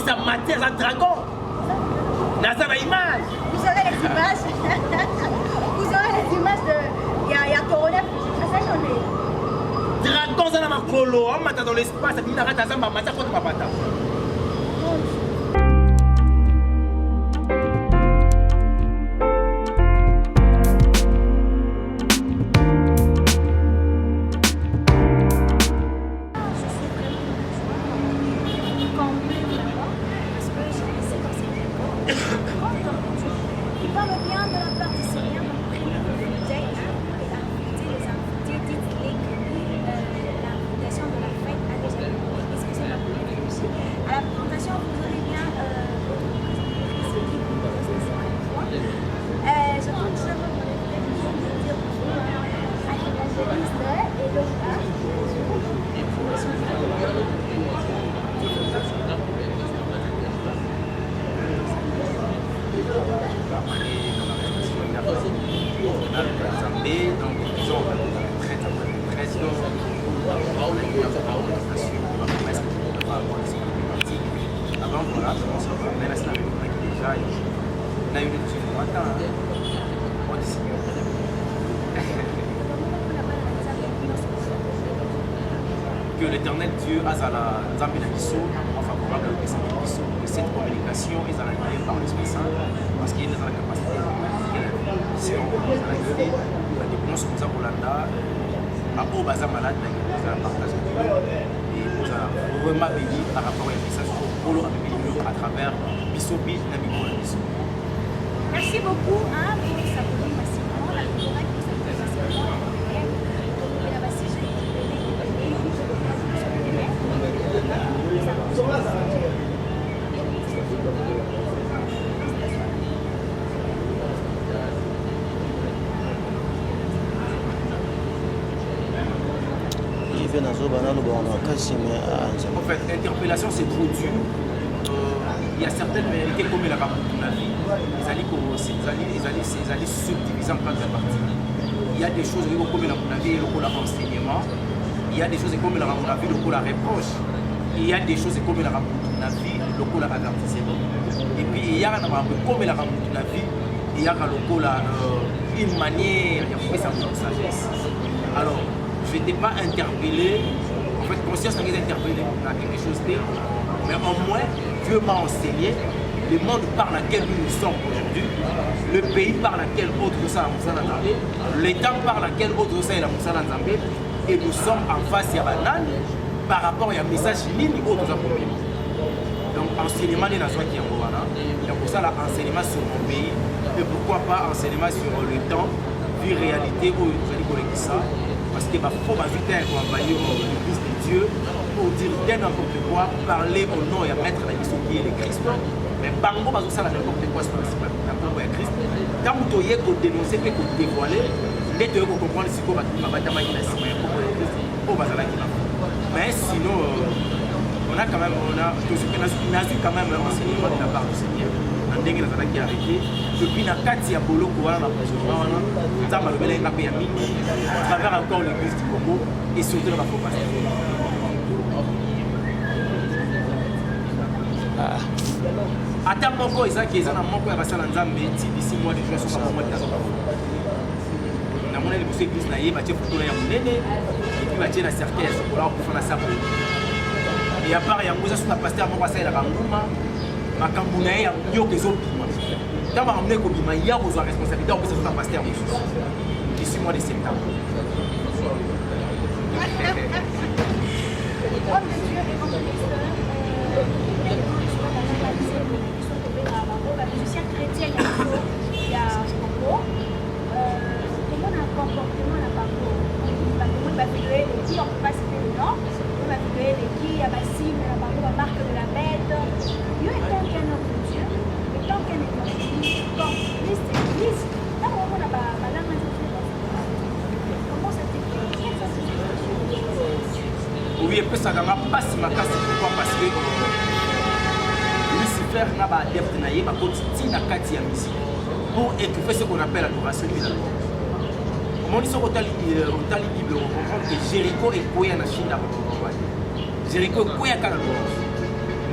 ça matière, ça dragon. Naza la image. Vous aurez les images. Vous aurez les images de. Il y a Corona. Ça j'en ai. Dragon, ça n'a pas colo. On m'a dans l'espace. Il n'a pas de ça, matière contre ma patate. Que l'éternel Dieu a la Nzambe na biso, favorable que cette communication est analysée par l'Esprit Saint parce qu'il est dans la capacité de si on a guidé la dépense comme ça pour l'anda à beau bazar malade nous allons partager et nous allons vraiment béni par rapport à message pour à travers Bisobi na Bibo na biso. Merci beaucoup hein, pour s'abonner massivement la vidéo que vous avez massivement. En fait, l'interpellation c'est trop dur. Il y a certaines réalités comme la raconte de la vie. Ils allaient subdiviser en quatre parties. Il y a des choses comme la vie et l'enseignement. Il y a des choses comme la vie et la reproche. Il y a des choses comme la la vie, le avertissement. Et puis il y a comme la vie, il y a une manière de faire sa sagesse. Alors, je n'étais pas interpellé, en fait, conscience n'a été interpellé dans quelque chose d'autre, mais au moins, Dieu m'a enseigné le monde par lequel nous sommes aujourd'hui, le pays par lequel autre ça la Moussa Nzambé, l'état par lequel autre ça la Moussa Nzambé, et nous sommes en face à banane par rapport à un message nini autre ça pour nous. Donc, enseignement des nations qui est en Rwanda, il y a pour ça l'enseignement sur mon pays, et pourquoi pas enseignement sur le temps, vie réalité où vous allez connaître ça. Parce qu'il faut m'inviter à envoyer l'Église de Dieu pour dire n'importe quoi, parler au nom et à mettre la mission qui est le Christ. Mais bango bazo ça n'importe quoi c'est principal. N'importe quoi Christ. Quand vous voyez qu'on dénoncer que vous dévoiler, les deux vous comprendre si vous va battre la Christ au bazala qui va. Mais sinon on a quand même quand même un enseignement de la part du Seigneur. Qui est arrêté depuis la Katia Bolo à travers encore l'église du Congo et surtout dans la propagande. Attends mon ça qui est un manque à Bassan Nzambe d'ici mois de juin sur mois de décembre. Na mona l'église église na yeba photo ya munene et puis batie na cercle ya chocolat pour faire la sapo. Et à part ya ngoza sur la pasteur moko ça la nguma makambo na ye ya yoka ezobima ntango bakamuna ekobima ya kozwa responsabilité opesa soka paster mosusu d'ici mois de septembre. Oui, et puis ça n'a pas si ma casse pourquoi parce que Lucifer n'a pas adepte naïe, ma quotidien na kati ya musique pour étouffer ce qu'on appelle l'adoration de la loi. Comment ils sont au tali Bible, on comprend que Jéricho est quoi na Chine. Jéricho est quoi à Canada.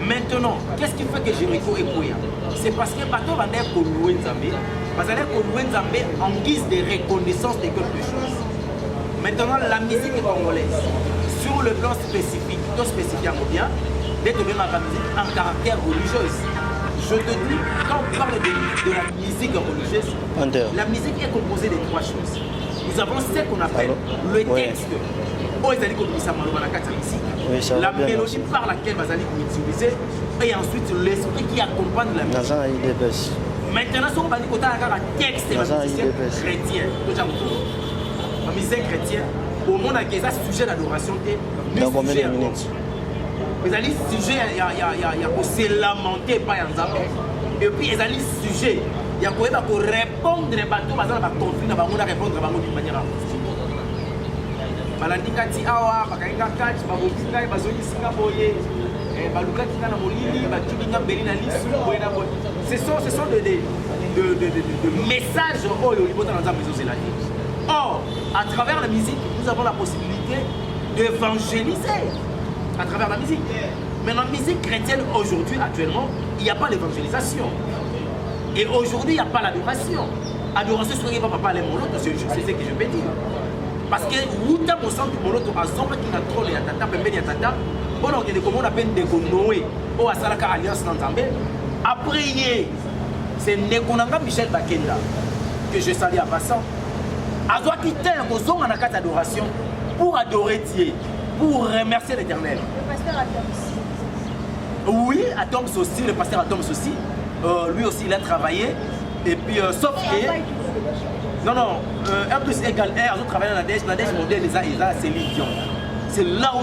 Maintenant, qu'est-ce qui fait que Jericho est Koya? C'est parce que bateau va naître pour louer Nzambé, parce que pour louer Nzambé en guise de reconnaissance de quelque chose. Maintenant, la musique congolaise, sur le plan spécifique, tout spécifiquement bien, d'être même la musique en caractère religieuse. Je te dis, quand on parle de la musique religieuse, la musique est composée de trois choses. Nous avons ce qu'on appelle le texte. La mélodie par laquelle vous allez utiliser et ensuite l'esprit qui accompagne la musique. Maintenant, si on va dire que un texte chrétien, la musique chrétienne, au monde il y a un sujet d'adoration. Ils allaient sujet, il y a se lamenter par exemple. Et puis ils allaient sujet, il y a répondre aux bateaux, parce qu'on a conflit, on va répondre d'une manière artistique. Balandikati awa, bakainga kati, babokinga, bazoyisinga boye, balukati na molili, batulinga mbeli na lisu, boye na boye. Ce sont de messages au niveau de la maison. Or, à travers la musique, nous avons la possibilité d'évangéliser à travers la musique. Mais dans la musique chrétienne, aujourd'hui, actuellement, il n'y a pas l'évangélisation. Et aujourd'hui, il n'y a pas l'adoration. Adoration, ce n'est pas papa les molotes, c'est ce que je peux dire. Parce que Wouta Moussant du molote, à Zomba qui n'a trop les atata, Pembeni atata, on a dit comment on appelle des Noé, ou à Salaka Alliance Nantambé. Après, c'est Nekonanga Michel Bakenda, que je salue à passant. Azoa qui tel aux hommes en acte d'adoration pour adorer Dieu, pour remercier l'Éternel. Le pasteur Atoms. Oui, Atoms aussi, le pasteur Atoms aussi. Lui aussi, il a travaillé. Et puis, sauf que. Non, 1 plus égale R, ils ont travaillé dans la DH modèle, c'est Céline Dion. C'est là où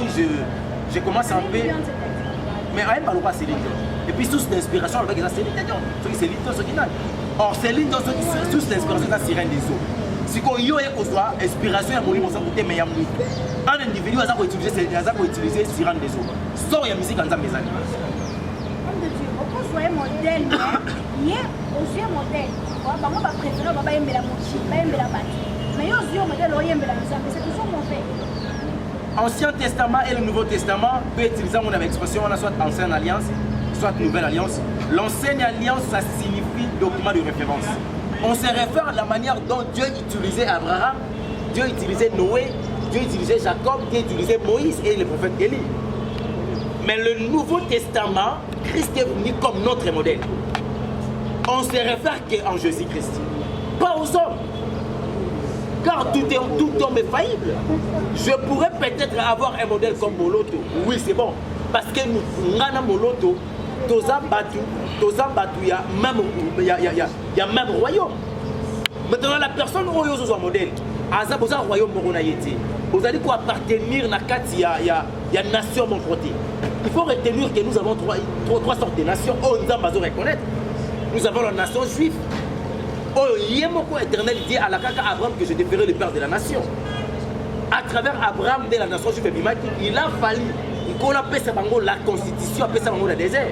je commence un peu. Mais rien ne pas Céline Dion. Et puis, sous l'inspiration, avec Céline Dion. C'est Céline Dion, ce qui n'a. Or, Céline Dion, sous l'inspiration, c'est la sirène des eaux. Si on y a inspiration, il y a côté mais un individu a utiliser sirène des eaux. Sort la musique en ta maison. Homme de Dieu, on peut modèle, mais aux yeux modèle. Moi, je préfère que je la moitié, je la bâtie. Mais aux yeux modèle, je la c'est toujours mauvais. Ancien Testament et le Nouveau Testament peut utiliser mon expression, on a soit ancienne alliance, soit nouvelle alliance. L'ancienne alliance, ça signifie document de référence. On se réfère à la manière dont Dieu utilisait Abraham, Dieu utilisait Noé, Dieu utilisait Jacob, Dieu utilisait Moïse et le prophète Élie. Mais le Nouveau Testament, Christ est venu comme notre modèle. On se réfère qu'en Jésus-Christ, pas aux hommes. Car tout homme est faillible. Je pourrais peut-être avoir un modèle comme Moloto. Oui, c'est bon. Parce que nous avons Moloto. Il y a même royaume. Maintenant, la personne où il y a un modèle, il y a un royaume. Vous allez appartenir à la nation mon côté. Il faut retenir que nous avons trois sortes de nations. On doit reconnaître. Nous avons la nation juive. Il y a un éternel dit à la caca Abraham que je déférais le père de la nation. À travers Abraham de la nation juive, il a fallu qu'on appelle ça la constitution, appelle ça le désert.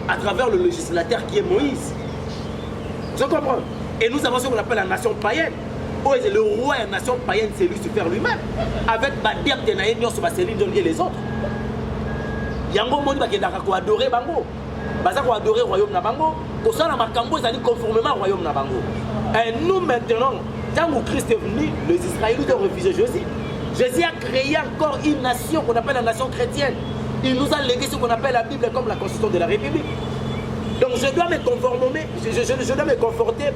À travers le législateur qui est Moïse. Tu comprends? Et nous avons ce qu'on appelle la nation païenne. Le roi de la nation païenne, c'est Lucifer lui-même. Avec Badir Tenaïnion sur Céline Dion et les autres. Yango Moni qui a adoré Bango. Baza a adoré le royaume de Bango. Pour ça, Makambo, ils allaient conformément au royaume de Bango. Et nous maintenant, tant que Christ est venu, les Israélites ont refusé Jésus. Jésus a créé encore une nation qu'on appelle la nation chrétienne. Il nous a légué ce qu'on appelle la Bible comme la constitution de la République. Donc je dois me conformer, je dois me conforter,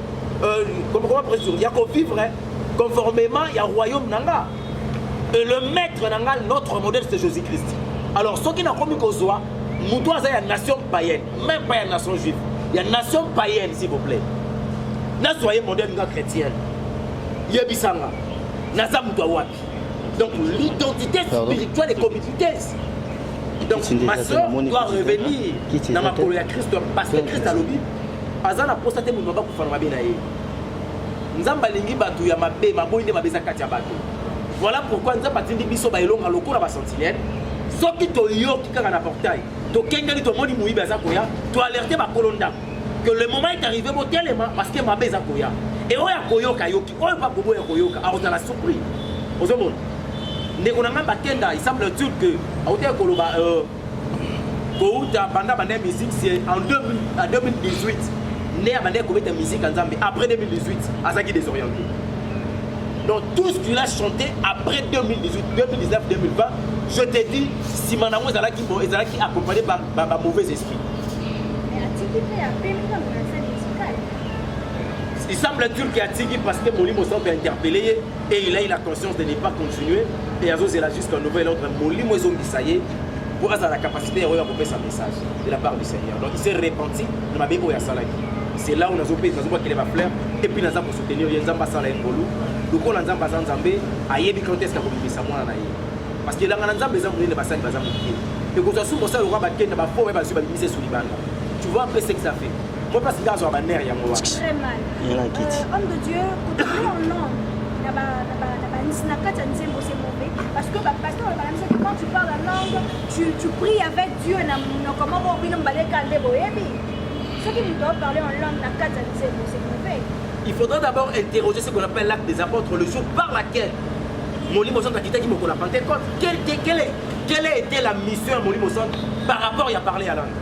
comment préciser, il y a qu'au vivre conformément, il y a le royaume Nanga. Et le maître Nanga, notre modèle, c'est Jésus-Christ. Alors, ceux qui n'ont pas mis qu'au soit, nous devons avoir une nation païenne, même pas une nation juive. Il y a une nation païenne, s'il vous plaît. Nous soyons modèle chrétien. Yebisanga. Nazam Wapi. Donc, l'identité spirituelle est communauté. Donc, ma soeur doit revenir dans ma parole à Christ parce que Christ a lobby. Azan a prostaté mon baba pour faire ma bénaïe. Nzamba lingi batu ya mabe, maboine mabeza katia batu. Voilà pourquoi nous avons dit biso bailong à l'oko la sentinelle. Ce qui te yo qui kanga na portail. To kengali to moni mouibe azakoya, to alerter ma colonda que le moment est arrivé au tellement parce que ma beza koya. Et oya koyoka yoki, oya pas bobo ya koyoka, a on a la surprise. Aux hommes. Il semble-t-il que Bouta Banda Banda musique, c'est en 2018. Né à Banda Koubeta musique en Zambie. Après 2018, Azaki désorienté. Donc tout ce qu'il a chanté après 2018, 2019, 2020, je te dis, si Manamo est accompagné par mauvais esprit. Il semble-t-il qu'il a tigé parce que Molimo semble interpellé et il a eu la conscience de ne pas continuer. Et Azo, c'est là jusqu'à nouvel ordre. Molimo est Saye pour avoir la capacité de reprendre sa message de la part du Seigneur. Donc il s'est repenti de ma bégo et à Salaki. C'est là où nous avons qu'il va fleur et puis nous avons soutenir Yenzamba Sala Mbolu. Donc on a Nzamba Zanzambé à Yebi Contest comme il s'amour en aïe. Parce que là, on a Nzamba Zambé de Bassan Bazam. Et quand on s'ouvre ça, le roi Baken n'a pas faux et va se baliser sous l'Iban. Tu vois un peu ce que ça fait. Moi, parce que là, j'ai un nerf, il y a moi. Très mal. Homme de Dieu, quand tu es en langue, parce que quand tu parles la langue, tu pries avec Dieu. Comment on peut parler ceux qui nous doivent parler en langue, c'est mauvais. Il faudra d'abord interroger ce qu'on appelle l'acte des apôtres, le jour par laquelle Molimo Sante a quitté la Pentecôte. Quelle a été la mission de Molimo Sante par rapport à parler à langue?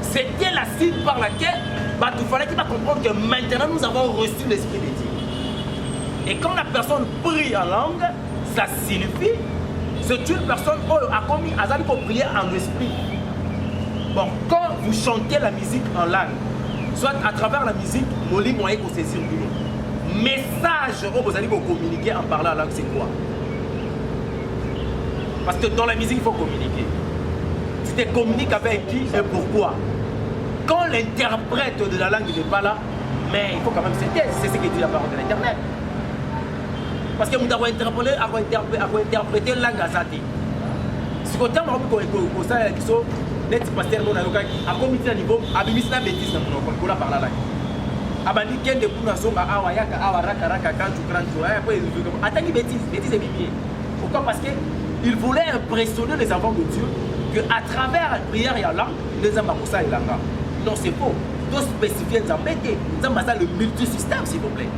C'était la cible par laquelle il fallait qu'il va comprendre que maintenant nous avons reçu l'Esprit de Dieu. Et quand la personne prie en langue, ça signifie c'est une personne qui a commis à prier en esprit. Bon, quand vous chantez la musique en langue, soit à travers la musique, Molly moyen qu'on saisir du nom. Message que vous allez vous communiquer en parlant en langue, c'est quoi? Parce que dans la musique, il faut communiquer. Tu te communiques avec qui et pourquoi? Quand l'interprète de la langue n'est pas là, mais il faut quand même c'est ce que dit la parole de l'Internet. Parce que nous avons interprété la langue à Zati. Si vous avez dit que net pasteur non aloka a comité niveau abimisi na bêtise na monoko kola par la langue abandi kende kuna somba awa yaka awa raka kantu après attaque bêtise est biblique. Pourquoi? Parce que il voulait impressionner les enfants de Dieu que à travers la prière et la langue les hommes pour ça et la langue. Non, c'est faux. Donc spécifier Nzambete, Nzamba le multisystème s'il vous plaît.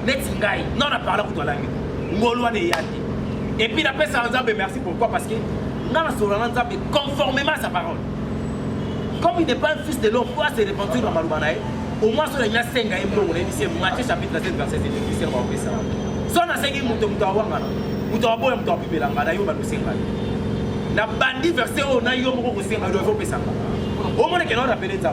Net ngai non on a parlé pour la langue. Ngolwa ne yaki. Et puis la paix ça Nzambe merci pourquoi? Parce que conformément à sa parole. Comme il n'est pas un fils de l'homme, pour se repentir dans Maroubanaï, au moins sur les 5 ans, Matthieu chapitre 7, verset 7, c'est le verset. Son enseignement, Moutawanga, Moutawabo, Moutawabi, Langanayo, Malousenga. La bandit verset au Nayo, Mokosenga, le Vope Samba. Au moins, qu'il a appelé ça.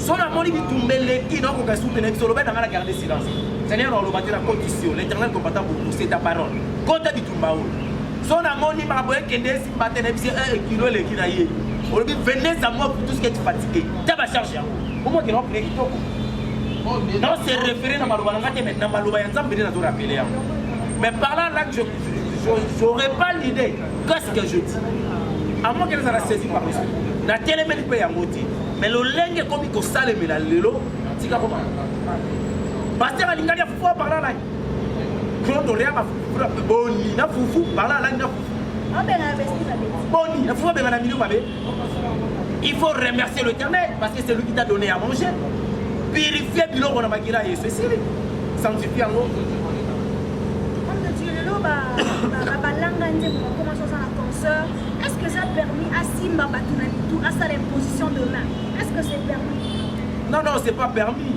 Son amour, il tombe qui n'a aucun souvenir, sur le bain, on a gardé silence. Seigneur, on va la condition, l'éternel combattant pour pousser ta parole. Quand tu as dit tout Mao. Son amour, il m'a dit que si matin, il y a 1 kilo de kinaïe. On dit venez à moi pour tout ce qui est fatigué. Tu vas charger. Au moins qu'il a pris non, c'est référé dans Maloubalanga, maintenant Maloubayanzam, venez dans rappeler. Mais par là, je n'aurais pas l'idée. Qu'est-ce que je dis? À moins qu'elle soit saisie par l'esprit. La télé me dit à moitié. Mais le lingue comme il faut saler, mais la lélo, c'est comment? Pasteur Alingalia, il faut parler là. Quand on est à Boni, na foufou, par là, na foufou. Boni, na foufou, ben la milieu, il faut remercier l'Éternel parce que c'est lui qui t'a donné à manger. Purifier le bilon, on a maquillé et ceci. Sanctifier en haut. Est-ce que ça a permis à Simba Batunanitou à sa l'imposition de main? Est-ce que c'est permis? Non, non, c'est pas permis.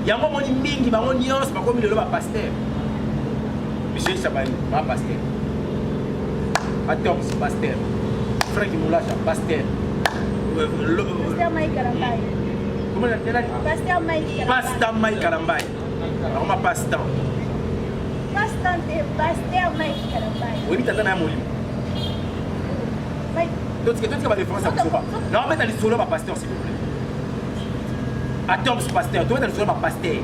Il y a un moment où il y a un nuance, pas comme il le pasteur. Michel Chabani, ma pasteur. Atoms, pasteur. Franck Moulacha, pasteur. Pasteur Mike Karambay. Comment il a dit? Pasteur Mike Karambay. Pasteur Mike Karambay. Alors, ma pasteur. Pasteur Mike Karambay. Oui, tu as un amour. Donc, tu as des différences à vous. Non, mais tu as des solos, ma pasteur, s'il vous plaît. Atoms, pasteur. Tu as des solos, ma pasteur.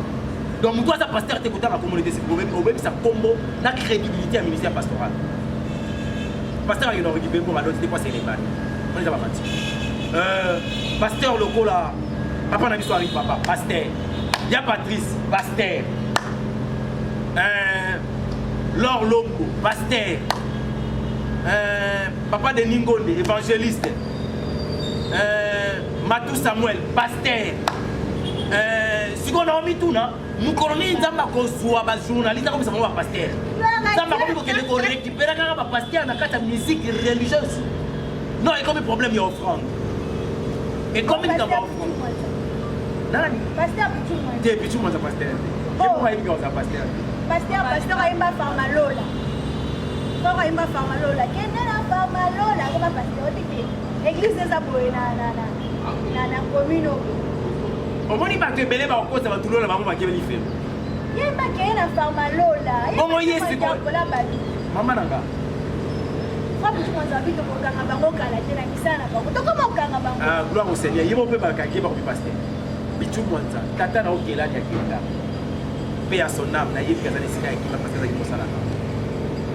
Donc, toi, ça pasteur, tu écoutes dans la communauté, c'est problème. Au même, ça combo la crédibilité à ministère pastoral. Pasteur, il y a un récupéré pour l'autre, c'est quoi, c'est les balles. On les a pas menti. Pasteur, loco là. Papa n'a vu soirée, papa. Pasteur. Il y a Patrice, pasteur. Laure Lombo, pasteur. Papa de Ningonde, évangéliste. Matou Samuel, pasteur. Si on a mis tout, nous connaissons les journalistes comme ça, on va pasteur. Ça m'a dit que récupérer un pasteur dans la musique religieuse. Non, et comme problème, il y a offrande. Et comme il y a offrande. Pasteur Pichou Mwanza. Tu es Pichou Mwanza pasteur. Pourquoi il y a un pasteur? Pasteur Aïma Farmalola. Pasteur Aïma Farmalola. Quel est la Farmalola? Comment pasteur? L'église des aboués na commune. Au moins, il va te belé, va encore, ça va tout le monde va faire les films. Il y a un qui est na Farmalola. Comment il est c'est quoi? Maman Nanga. Frère Pichou Mwanza vite au Kanga Bango Kala, tu n'as mis ça na Bango. Tu comment au Kanga Bango? Ah, gloire au Seigneur. Il va pas faire qui va pasteur. Pichou Mwanza. Tata na okela ya kenda. Paix à son âme. Na yé kaza les sika qui va passer avec Mosala.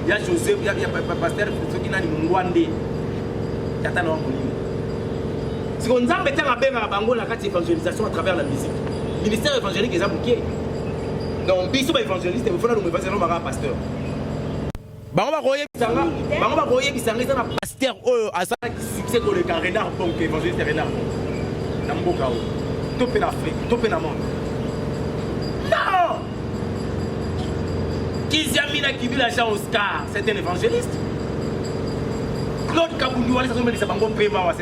Il y a Joseph, il y a pasteur qui n'a ni Mungwande. Tata na Mongolini. Si on a besoin de faire bango la carte évangélisation à travers la musique. Ministère évangélique est abouqué. Donc biso ba évangéliste, il faut na nous évangéliser ba pasteur. Bango ba koye bisanga ça na pasteur asa succès ko le Renard Bonk évangéliste Renard Bonk. Na mboka o. Topé l'Afrique, topé na monde. Non! Kiziamina qui vit la Jean Oscar, c'est un évangéliste. Claude Kaboundou, c'est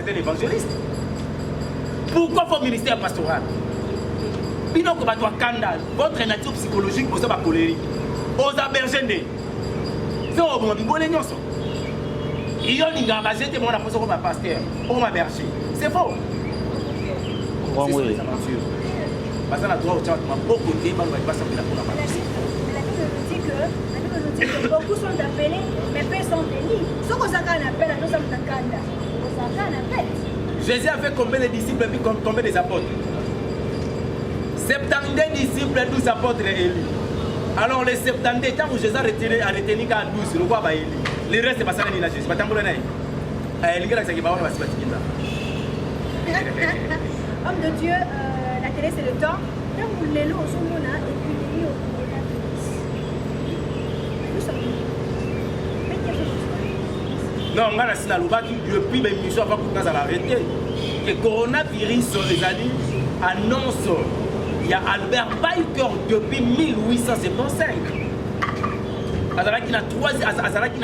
un évangéliste. Pourquoi faut ministère pastoral? Bino ko batwa kanda, votre nature psychologique vous êtes colérique. Aux abergende. C'est au bon bibole nyonso. Iyo linga ba jete mon aposo comme pasteur, on m'a berger. C'est faux. Oui. Parce que la droit au chat m'a beaucoup côté, bah va passer la pour la La Bible nous dit que beaucoup sont appelés, mais peu sont élus. Ce qu'on appelle, nous sommes dans Kanda. Jésus avait combien de disciples et combien des apôtres? 72 disciples et 12 apôtres élus. Alors les 72, quand Jésus a retenu qu'à 12, le roi va élu. Le reste, c'est pas ça, il a Jésus. Pas tant que homme de Dieu, la télé c'est le temps. Quand vous l'êtes au Somona et puis il est au coronavirus. Nous sommes. Non, on a signé depuis l'émission avant qu'on a arrêté. Le coronavirus, les amis, annonce. Il y a Albert Baïker depuis 1875. Azara qui n'a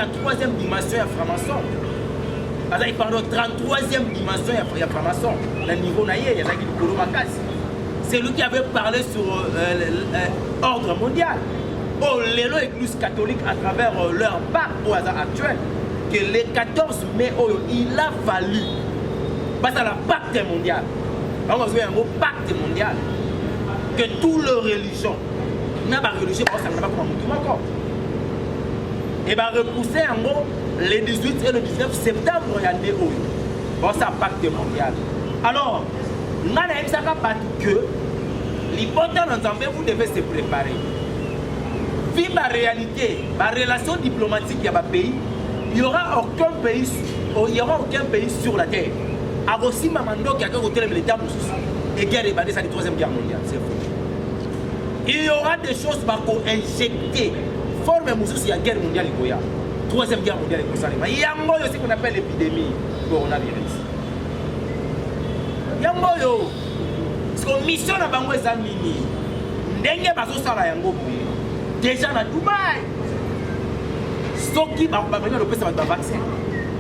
troisième dimension à franc-maçon. Azara qui parle de 33e dimension à franc-maçon. Le niveau naïe, il y a qui c'est lui qui avait parlé sur l'ordre mondial. Oh, l'Église catholique à travers leur pape au hasard actuel. Que le 14 mai, il a fallu passer à la pacte mondial. On va jouer un mot pacte mondial. Que toutes les religions, n'a pas religion, ça ne va pas comme un encore. Et va repousser en gros les 18 et le 19 septembre, il y a des hauts. Bon, ça pacte mondial. Alors, nous avons que l'important ensemble, vous devez se préparer. Vu la réalité, la relation diplomatique de pays, il n'y aura aucun pays sur la terre. A aussi Mamando qui a côté le militaire et guerre ébadée, c'est la 3e guerre mondiale. C'est faux. Il y aura des choses qui injecter. Forme Moussous, la guerre mondiale, 3e guerre mondiale. Il y a ce qu'on appelle l'épidémie coronavirus. Il y a parce que mission na bango eza nini ndenge bazosala yango boye déjà na Dubaï soki babenga lopesa bato bavaccin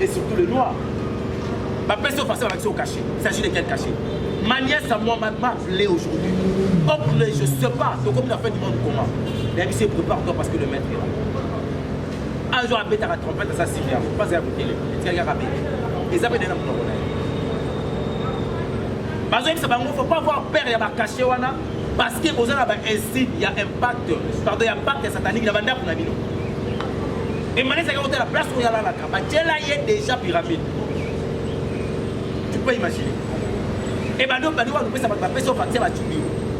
et surtout le noir bapesa vaccin vaccin au cachet. Il s'agit de quel cachet? Ma nièce à moi m'a appelé aujourd'hui. Je ne sais pas donc comme la fin du monde comment mais elle se prépare toi parce que le maître est là un jour à bête à la trompette à sa civière pas à côté il y a rabé et ça peut donner un problème. Il ne faut pas avoir peur, il y a un cachet parce que vous avez un signe, il y a un pacte, pardon, il y a un pacte satanique, il y a un pacte pour la vie. Et maintenant, c'est la place où il y a la carte. Il y a déjà pyramide. Tu peux imaginer. Et maintenant, nous ça va passer sur le vaccin,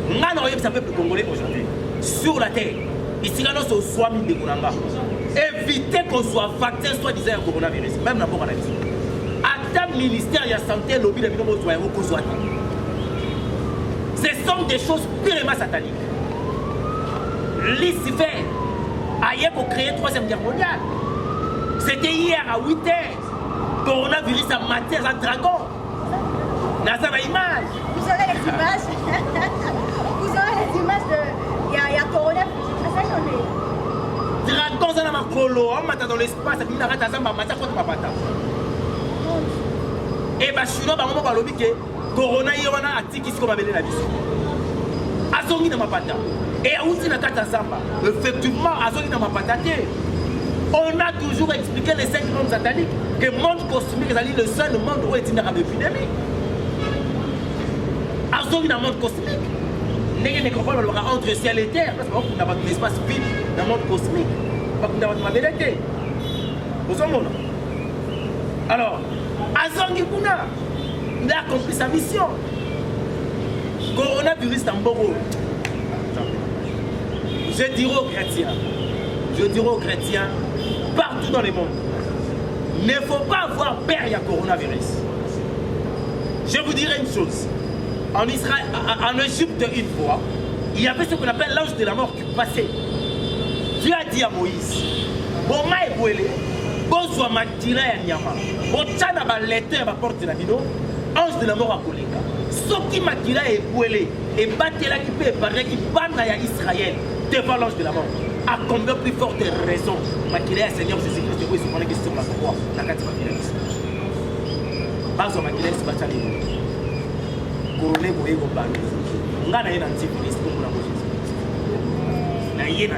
nous avons un peuple congolais aujourd'hui, sur la terre. Ici, nous sommes soit mis de Konanga. Évitez qu'on soit vacciné, soit disant un coronavirus, même dans le analyse. À le ministère de la santé, lobby de l'Union européenne. Ce sont des choses purement sataniques. Lucifer a créé la 3e guerre mondiale. C'était hier à 8h. Coronavirus a maté un dragon. Dans sa image. Vous aurez les images. Vous aurez les images de. Il y a coronavirus. Dragon, ça n'a pas colo. On m'a dans l'espace. Il n'a pas de Et bah chinois bango ba lobi ke corona yona atiki siko babele na biso. Azongi na mapata. Et outi na kata samba. Effectivement azongi na mapata te. On a toujours expliqué les 5 mondes sataniques que le monde cosmique est le seul monde où est une épidémie. Azongi na monde cosmique. N'est ne comprend pas entre ciel et terre parce qu'on n'a pas d'espace vide dans le monde cosmique. Pas qu'on n'a pas de vérité. Vous en monde. Alors, Azongi Kuna, il a accompli sa mission. Coronavirus Tamboro. Je dirais aux chrétiens, partout dans le monde, il ne faut pas avoir peur, il y a coronavirus. Je vous dirai une chose. En Israël, en Égypte, une fois, il y avait ce qu'on appelle l'ange de la mort qui passait. Dieu a dit à Moïse, bon, ma ébouélé, bonsoir ma tira ya nyama, bon, tchana ba lettre ba porte la bino, ange de la mort à koleka. Ce qui m'a tiré ébouélé, et batté là qui peut épargner, qui banna ya Israël devant l'ange de la mort. À combien plus forte raison, ma tiré à Seigneur Jésus-Christ, de quoi il se prend sur la croix, la carte ma tiré. Bazo ma tiré, c'est pas ça. Coroné boye ko bande nga na yena antivirus ko na ko Jésus na yena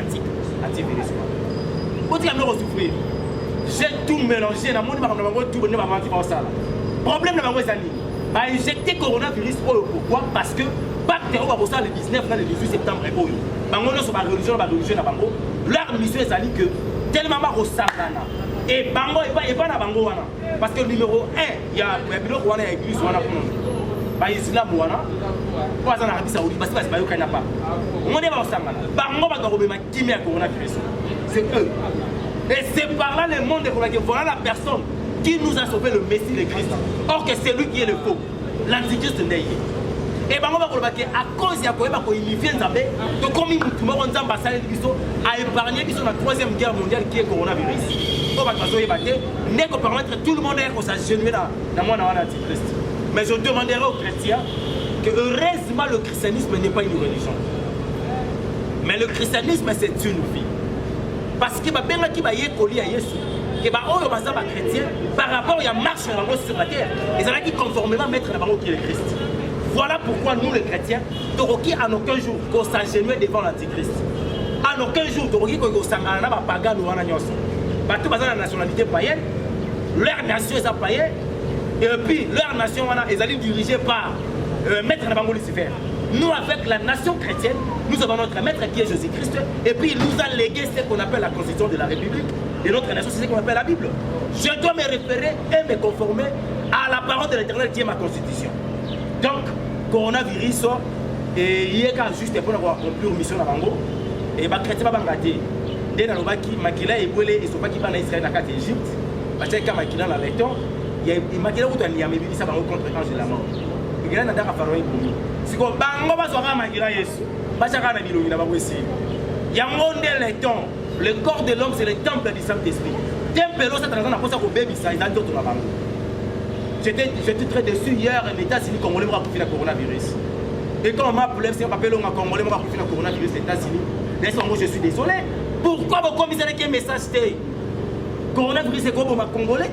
antivirus ko ti amelo souffrir j'ai tout mélangé na moni ba na bango tout ne ba menti ba sala problème na bango ezali ba injecter coronavirus pourquoi parce que bactérie ba bossa le 19 na le 18 septembre oyo bango no so ba religion na bango leur mission ezali que tellement ba ko sangana et bango et pas na bango wana parce que numéro 1 il y a biloko wana ya église wana pour ba islam wana kwa za na kabisa uli basi ba yoka na pa on est ba osangana bango ba ko bema kimia coronavirus c'est eux et c'est par là le monde est que voilà la personne qui nous a sauvé le Messie le Christ or que c'est lui qui est le faux l'antichrist ndeye et bango ba ko ba ke à cause ya ko ba ko unifier nzambe to comme mutu mo nzamba sale biso a épargné biso na 3e guerre mondiale qui est coronavirus to ba zo yebate ne ko permettre tout le monde à s'agenouiller dans moi na antichrist. Mais je demanderai aux chrétiens que heureusement le christianisme n'est pas une religion. Mais le christianisme c'est une vie. Parce que bien qui va y coller à Jésus, que bah oh bah ça va chrétien par rapport à marche sur la terre. Et ça qui conformément mettre la parole qui est le Christ. Voilà pourquoi nous les chrétiens, Toroki en aucun jour qu'on s'agenouille devant l'antichrist. En aucun jour Toroki qu'on s'engage na pagan ou en agnos. Bah tout basé la nationalité païenne, leur nation est païenne. Et puis, leur nation, ils allaient dirigée par Maître Nabango Lucifer. Nous, avec la nation chrétienne, nous avons notre maître qui est Jésus-Christ. Et puis, il nous a légué ce qu'on appelle la constitution de la République. Et notre nation, c'est ce qu'on appelle la Bible. Je dois me référer et me conformer à la parole de l'Éternel qui est ma constitution. Donc, coronavirus, et il y a juste pour avoir accompli une mission à Nabango. Et les chrétiens ne vont pas gâter. Dès que Makila est brûlé, ils ne sont pas qui vont en Israël, dans l'Égypte. Parce que Makila dans les temps, il y a contre ange de la mort. Il y a un pharaon. Si vous avez le corps de l'homme, c'est le temple du Saint-Esprit. J'étais très déçu hier, l'État-Unis congolais m'a profité le coronavirus. Et quand on m'a appelé, c'est un papier long à congolais m'a profité le coronavirus, les États-Unis. Moi, je suis désolé. Pourquoi vous commissaire qui message coronavirus, c'est comme ma congolais?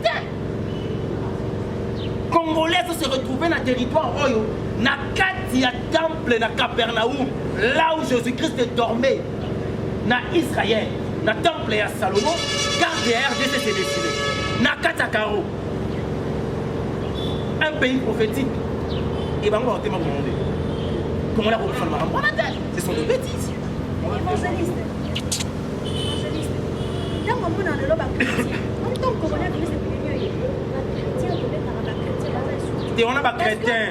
Congolais se retrouver dans le territoire Oyo, na Katia temple na Capernaum, là où Jésus-Christ dormait, na Israël, na temple à Salomon, car derrière RDC s'est dessiné, na Katakaro, un pays prophétique, et ben on va tellement demander. Comment la reprendre ma rampe? Ce sont des bêtises. Évangéliste. Dans mon monde dans le lobe, on tombe coronavirus épidémie. Et on a pas chrétien.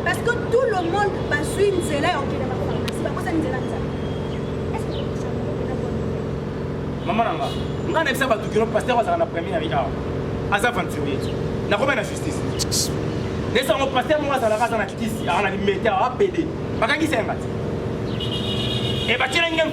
Parce que tout le monde va suivre une zéla et on ne va pas faire. C'est pas quoi ça une zéla. Est-ce que tu sais maman nanga, nga na bisa ba tukiro pasteur wa na premier avec a. Asa aventurier. Na combien la justice. Nessa mon pasteur moi ça la raza na justice, ana limité a PD. Bakangi senga. Et ba tira ngem